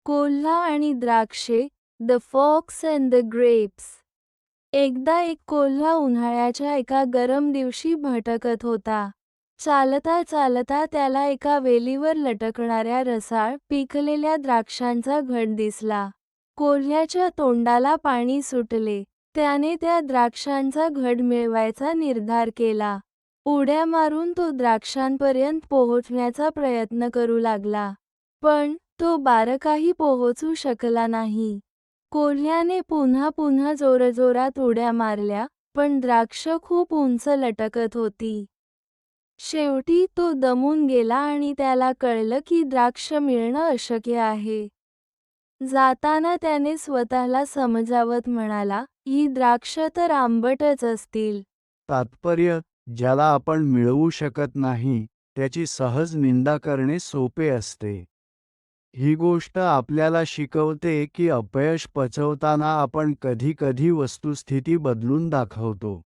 कोल्हा आणि द्राक्षे, the fox and the grapes. एकदा एक कोल्हा उन्हाळ्याच्या एका गरम दिवशी भटकत होता. चालता चालता त्याला एका वेलीवर लटकणाऱ्या रसाळ, पिकलेल्या द्राक्षांचा घट दिसला. कोल्ह्याच्या तोंडाला पाणी सुटले. त्याने त्या द्राक्षांचा घट मिळवायचा निर्धार केला. उड्या मारून तो द्राक्षांपर्यंत पोहोचण्याचा प्रयत्न करू लागला. पण तो बारकाही पोहोचू शकला नाही. कोल्ह्याने पुन्हा पुन्हा जोरजोरात उड्या मारल्या, पण द्राक्ष खूप उंच लटकत होती. शेवटी तो दमून गेला आणि त्याला कळलं की द्राक्ष मिळणं अशक्य आहे. जाताना त्याने स्वतःला समजावत म्हणाला, ही द्राक्ष तर आंबटच असतील. तात्पर्य: ज्याला आपण मिळवू शकत नाही, त्याची सहज निंदा करणे सोपे असते. ही गोष्ट आपल्याला शिकवते की अपयश पचवताना आपण कधी-कधी वस्तुस्थिती बदलून दाखवतो.